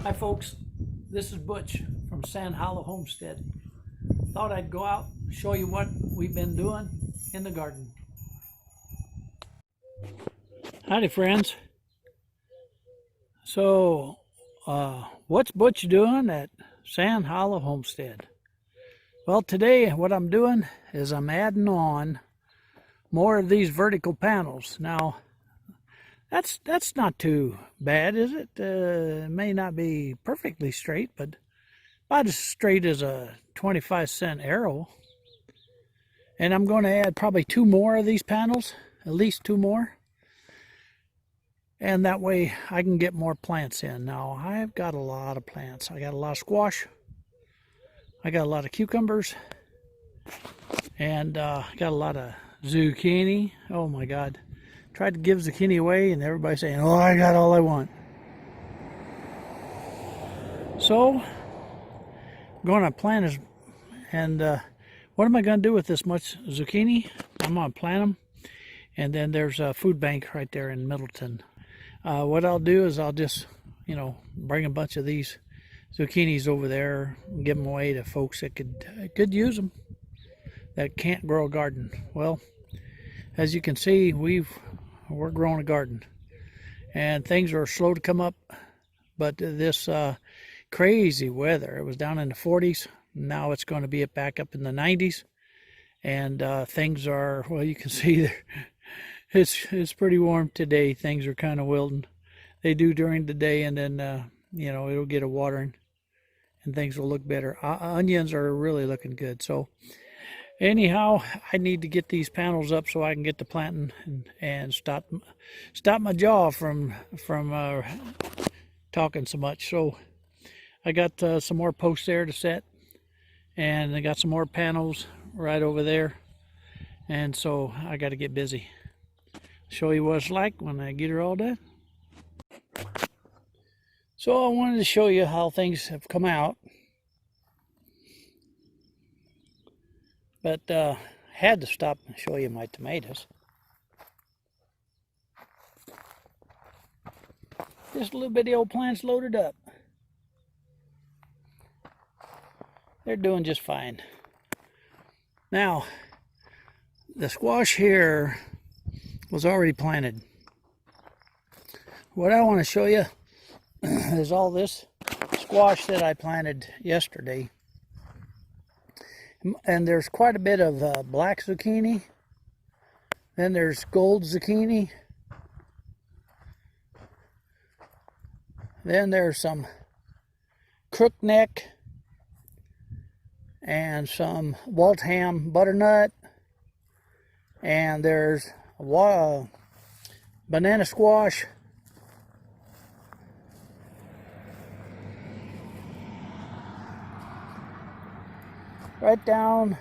Hi folks, this is Butch from Sand Hollow Homestead. Thought I'd go out and show you what we've been doing in the garden. Howdy friends. So, what's Butch doing at Sand Hollow Homestead? Well, today what I'm doing is I'm adding on more of these vertical panels. Now, that's not too bad, is it? It may not be perfectly straight, but about as straight as a 25-cent arrow. And I'm going to add probably 2 more of these panels, at least 2 more. And that way I can get more plants in. Now, I've got a lot of plants. I got a lot of squash. I got a lot of cucumbers. And I got a lot of zucchini. Oh my God. Tried to give zucchini away and everybody's saying, oh, I got all I want. So, I'm going to plant this. And what am I going to do with this much zucchini? I'm going to plant them. And then there's a food bank right there in Middleton. What I'll do is I'll just, bring a bunch of these zucchinis over there and give them away to folks that could use them, that can't grow a garden. Well, as you can see, we're growing a garden, and things are slow to come up. But this crazy weather, it was down in the 40s. Now it's going to be back up in the 90s, and things are, well, you can see there. It's pretty warm today. Things are kind of wilting. They do during the day, and then it'll get a watering, and things will look better. Onions are really looking good. So anyhow, I need to get these panels up so I can get to planting and stop my jaw from talking so much. So I got some more posts there to set, and I got some more panels right over there, and so I got to get busy. Show you what it's like when I get her all done. So I wanted to show you how things have come out, but had to stop and show you my tomatoes. Just a little bitty old plants loaded up. They're doing just fine. Now, the squash here was already planted. What I want to show you is all this squash that I planted yesterday. And there's quite a bit of black zucchini. Then there's gold zucchini. Then there's some crookneck and some Waltham butternut. And there's banana squash. Right down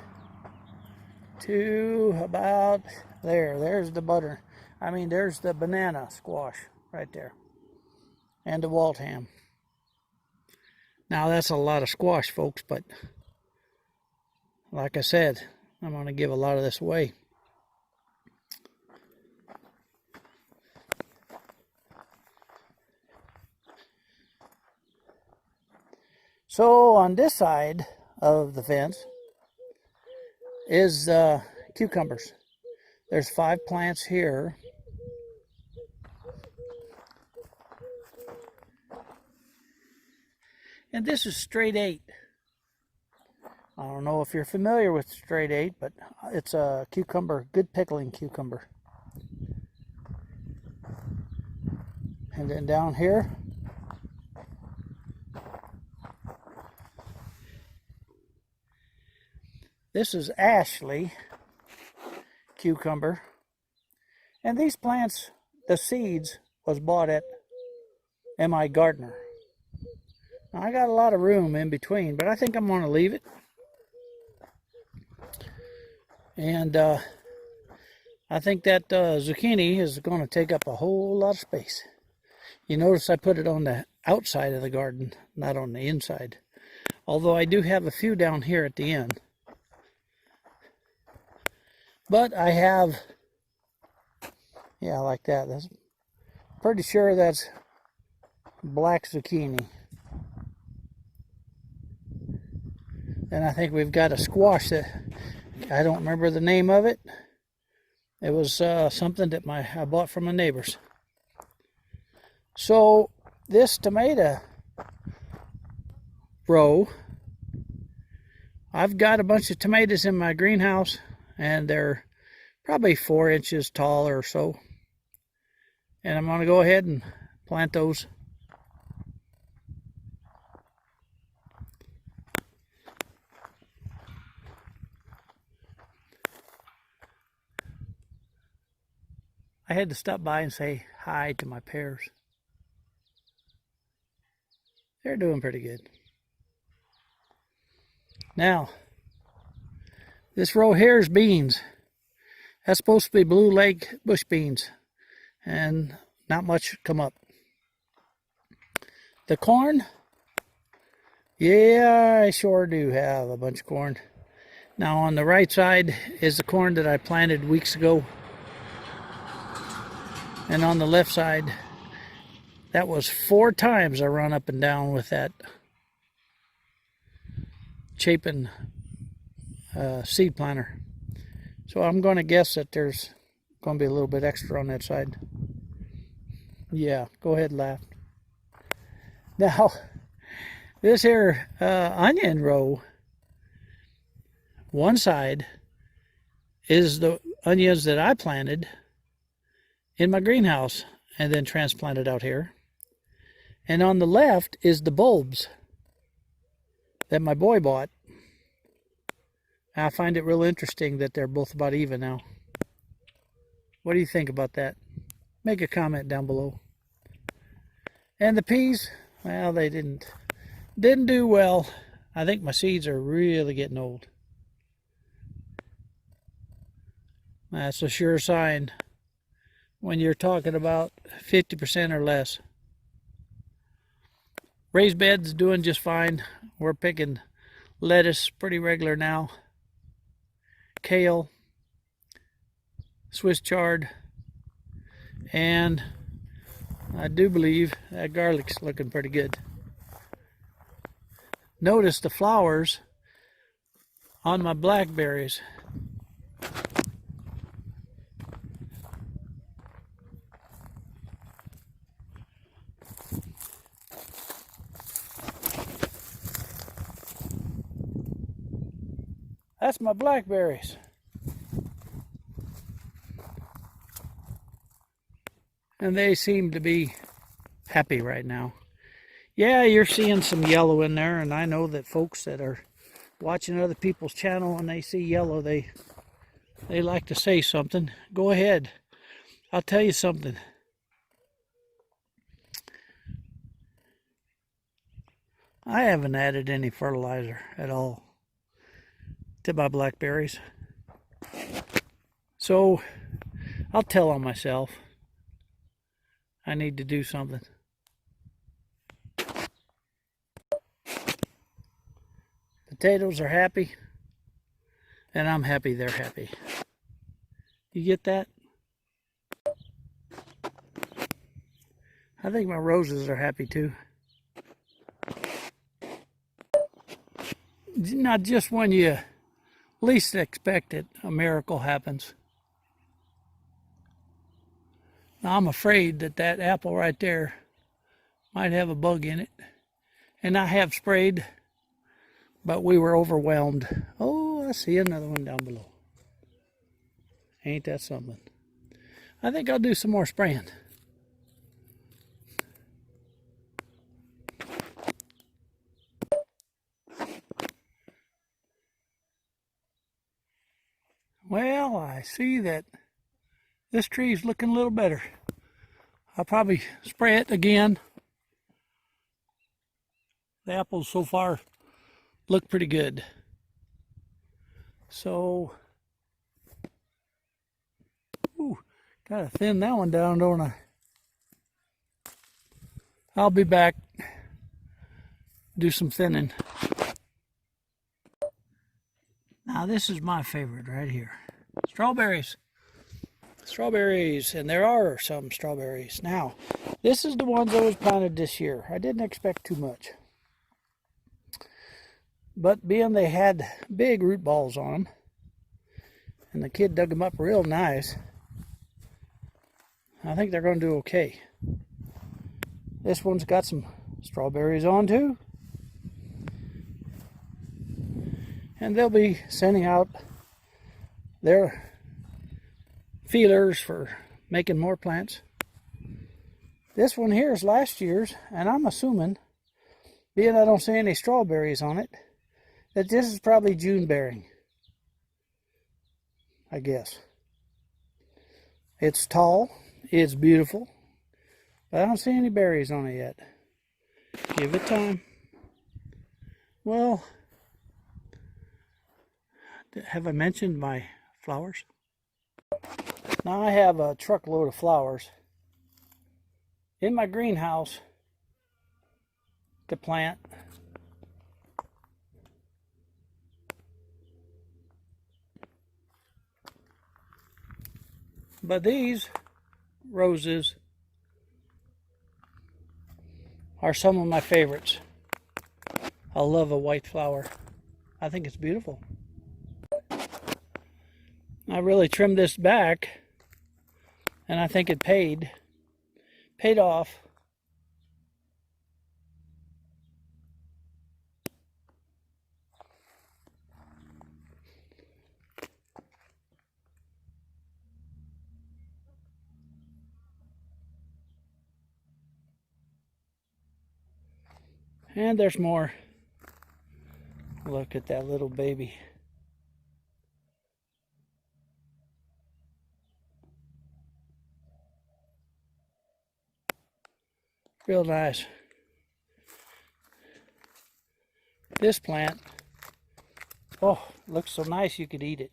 to about there. There's the there's the banana squash right there. And the Waltham. Now that's a lot of squash, folks, but like I said, I'm going to give a lot of this away. So on this side of the fence is cucumbers. There's 5 plants here. And this is straight 8. I don't know if you're familiar with straight 8, but it's a cucumber, good pickling cucumber. And then down here, this is Ashley cucumber. And these plants, the seeds was bought at M.I. Gardner. Now, I got a lot of room in between, but I think I'm going to leave it. And I think that zucchini is going to take up a whole lot of space. You notice I put it on the outside of the garden, not on the inside. Although I do have a few down here at the end. But I have, yeah, like that. That's pretty sure that's black zucchini. Then I think we've got a squash that I don't remember the name of it. It was something that I bought from my neighbors. So this tomato row, I've got a bunch of tomatoes in my greenhouse, and they're probably 4 inches tall or so. And I'm going to go ahead and plant those. I had to stop by and say hi to my pears. They're doing pretty good. Now, this row here is beans. That's supposed to be Blue Lake bush beans, and not much come up. The corn, yeah, I sure do have a bunch of corn. Now on the right side is the corn that I planted weeks ago. And on the left side, that was 4 times I run up and down with that Chapin seed planter. So I'm going to guess that there's going to be a little bit extra on that side. Yeah, go ahead and laugh. Now, this here onion row, one side is the onions that I planted in my greenhouse and then transplanted out here. And on the left is the bulbs that my boy bought. I find it real interesting that they're both about even now. What do you think about that? Make a comment down below. And the peas, well, they didn't do well. I think my seeds are really getting old. That's a sure sign when you're talking about 50% or less. Raised bed's doing just fine. We're picking lettuce pretty regular now. Kale, Swiss chard, and I do believe that garlic's looking pretty good. Notice the flowers on my blackberries. That's my blackberries. And they seem to be happy right now. Yeah, you're seeing some yellow in there, and I know that folks that are watching other people's channel and they see yellow, they like to say something. Go ahead. I'll tell you something. I haven't added any fertilizer at all to my blackberries. So I'll tell on myself. I need to do something. Potatoes are happy, and I'm happy they're happy. You get that? I think my roses are happy too. Not just when you least expect it, a miracle happens. Now I'm afraid that that apple right there might have a bug in it. And I have sprayed, but we were overwhelmed. Oh, I see another one down below. Ain't that something? I think I'll do some more spraying. Well, I see that this tree is looking a little better. I'll probably spray it again. The apples so far look pretty good. So, gotta thin that one down, don't I? I'll be back, do some thinning. Now this is my favorite right here. Strawberries. Strawberries, and there are some strawberries. Now, this is the ones that was planted this year. I didn't expect too much. But being they had big root balls on them, and the kid dug them up real nice, I think they're going to do okay. This one's got some strawberries on too. And they'll be sending out their feelers for making more plants. This one here is last year's, and I'm assuming, being I don't see any strawberries on it, that this is probably June bearing, I guess. It's tall, it's beautiful, but I don't see any berries on it yet. Give it time. Well, have I mentioned my flowers? Now I have a truckload of flowers in my greenhouse to plant. But these roses are some of my favorites. I love a white flower. I think it's beautiful. I really trimmed this back, and I think it paid off. And there's more. Look at that little baby. Real nice. This plant, oh, looks so nice you could eat it.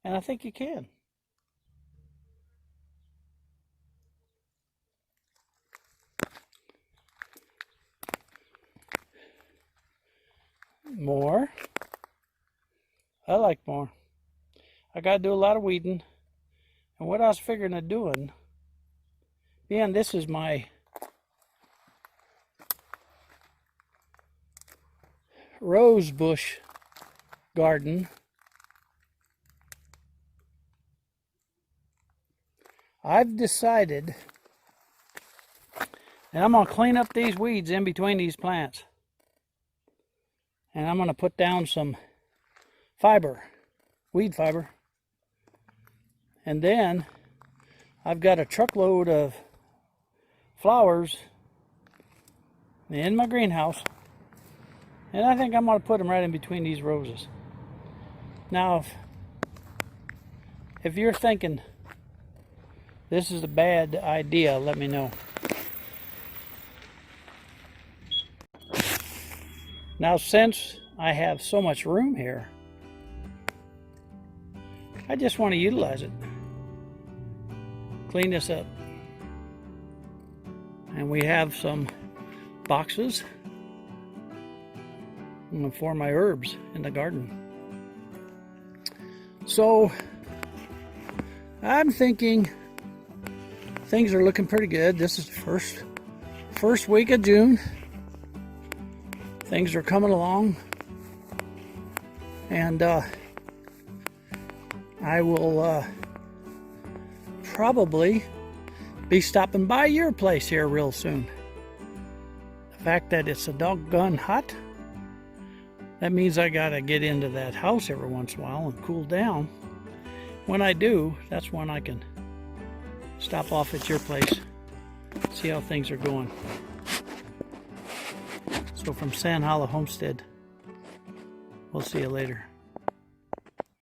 And I think you can. More. I like more. I gotta do a lot of weeding. And what I was figuring of doing, being this is my rose bush garden, I've decided, and I'm going to clean up these weeds in between these plants. And I'm going to put down some fiber, weed fiber. And then I've got a truckload of flowers in my greenhouse. And I think I'm going to put them right in between these roses. Now, if you're thinking this is a bad idea, let me know. Now, since I have so much room here, I just want to utilize it. Clean this up. And we have some boxes for my herbs in the garden. So I'm thinking things are looking pretty good. This is the first week of June. Things are coming along, and I will probably be stopping by your place here real soon. The fact that it's a doggone hot, that means I gotta get into that house every once in a while and cool down. When I do, that's when I can stop off at your place, see how things are going. So from Sand Hollow Homestead, we'll see you later.